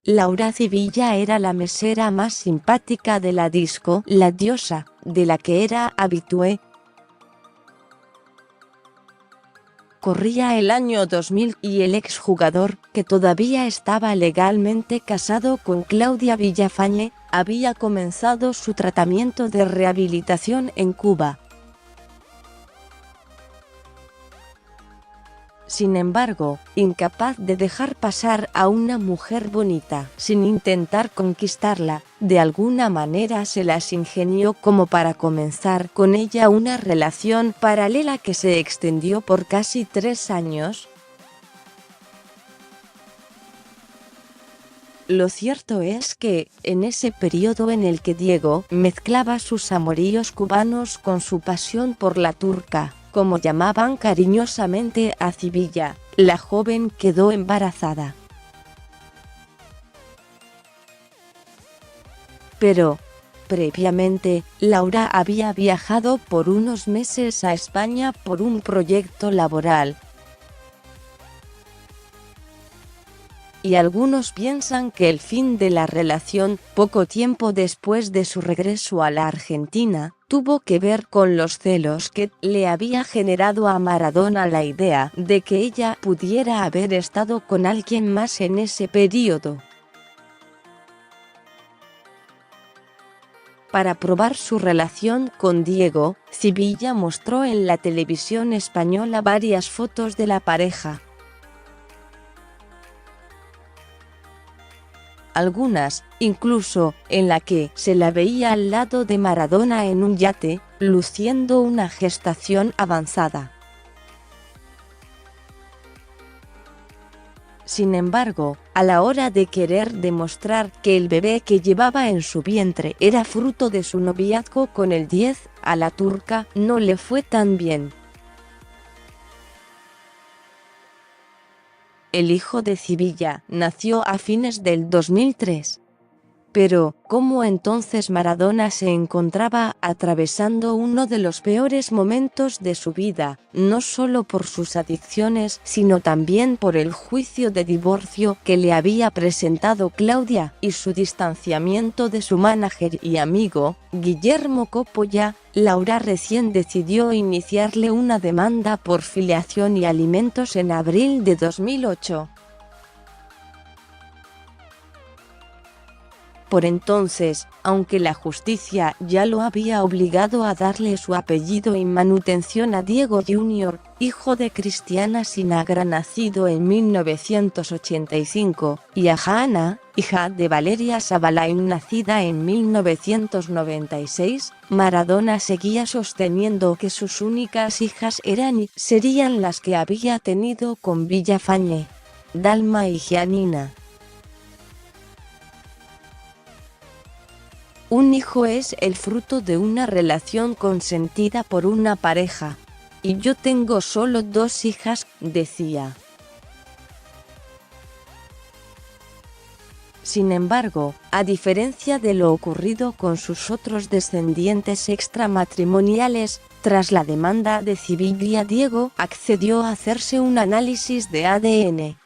Laura Civilla era la mesera más simpática de la disco La Diosa, de la que era habitué. Corría el año 2000 y el exjugador, que todavía estaba legalmente casado con Claudia Villafañe, había comenzado su tratamiento de rehabilitación en Cuba. Sin embargo, incapaz de dejar pasar a una mujer bonita sin intentar conquistarla, de alguna manera se las ingenió como para comenzar con ella una relación paralela que se extendió por casi 3 años. Lo cierto es que, en ese periodo en el que Diego mezclaba sus amoríos cubanos con su pasión por la turca, como llamaban cariñosamente a Civilla, la joven quedó embarazada. Pero, previamente, Laura había viajado por unos meses a España por un proyecto laboral. Y algunos piensan que el fin de la relación, poco tiempo después de su regreso a la Argentina, tuvo que ver con los celos que le había generado a Maradona la idea de que ella pudiera haber estado con alguien más en ese periodo. Para probar su relación con Diego, Civilla mostró en la televisión española varias fotos de la pareja. Algunas, incluso, en la que se la veía al lado de Maradona en un yate, luciendo una gestación avanzada. Sin embargo, a la hora de querer demostrar que el bebé que llevaba en su vientre era fruto de su noviazgo con el 10, a la turca no le fue tan bien. El hijo de Civilla nació a fines del 2003. Pero, ¿cómo entonces Maradona se encontraba atravesando uno de los peores momentos de su vida, no solo por sus adicciones, sino también por el juicio de divorcio que le había presentado Claudia y su distanciamiento de su mánager y amigo, Guillermo Coppola? Laura recién decidió iniciarle una demanda por filiación y alimentos en abril de 2008. Por entonces, aunque la justicia ya lo había obligado a darle su apellido y manutención a Diego Jr., hijo de Cristiana Sinagra nacido en 1985, y a Hanna, hija de Valeria Sabalain nacida en 1996, Maradona seguía sosteniendo que sus únicas hijas eran y serían las que había tenido con Villafañe, Dalma y Giannina. Un hijo es el fruto de una relación consentida por una pareja. Y yo tengo solo 2 hijas, decía. Sin embargo, a diferencia de lo ocurrido con sus otros descendientes extramatrimoniales, tras la demanda de Civilla, Diego accedió a hacerse un análisis de ADN.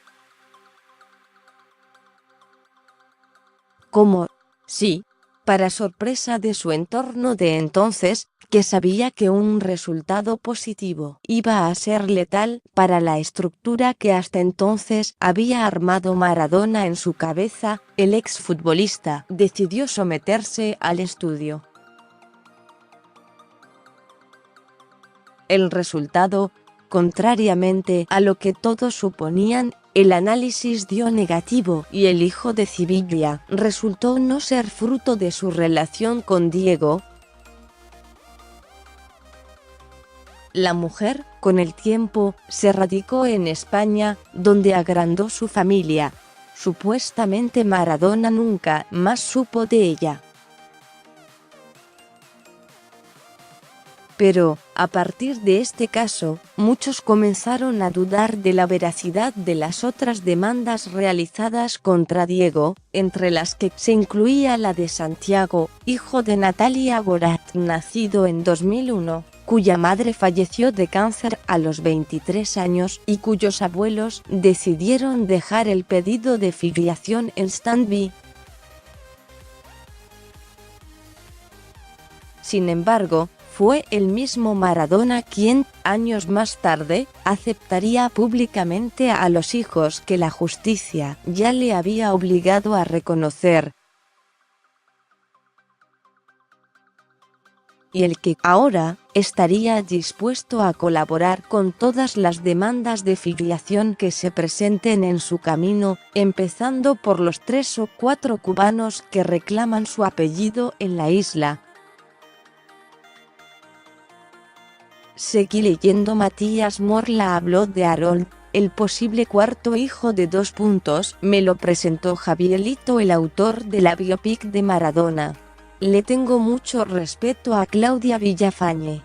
Como, sí, para sorpresa de su entorno de entonces, que sabía que un resultado positivo iba a ser letal para la estructura que hasta entonces había armado Maradona en su cabeza, el exfutbolista decidió someterse al estudio. El resultado, contrariamente a lo que todos suponían, el análisis dio negativo y el hijo de Civilla resultó no ser fruto de su relación con Diego. La mujer, con el tiempo, se radicó en España, donde agrandó su familia. Supuestamente Maradona nunca más supo de ella. Pero, a partir de este caso, muchos comenzaron a dudar de la veracidad de las otras demandas realizadas contra Diego, entre las que se incluía la de Santiago, hijo de Natalia Gorat, nacido en 2001, cuya madre falleció de cáncer a los 23 años y cuyos abuelos decidieron dejar el pedido de filiación en stand-by. Sin embargo, fue el mismo Maradona quien, años más tarde, aceptaría públicamente a los hijos que la justicia ya le había obligado a reconocer. Y el que ahora estaría dispuesto a colaborar con todas las demandas de filiación que se presenten en su camino, empezando por los 3 o 4 cubanos que reclaman su apellido en la isla. Seguí leyendo. Matías Morla habló de Harold, el posible cuarto hijo de . Me lo presentó Javierito, el autor de la biopic de Maradona. Le tengo mucho respeto a Claudia Villafañe.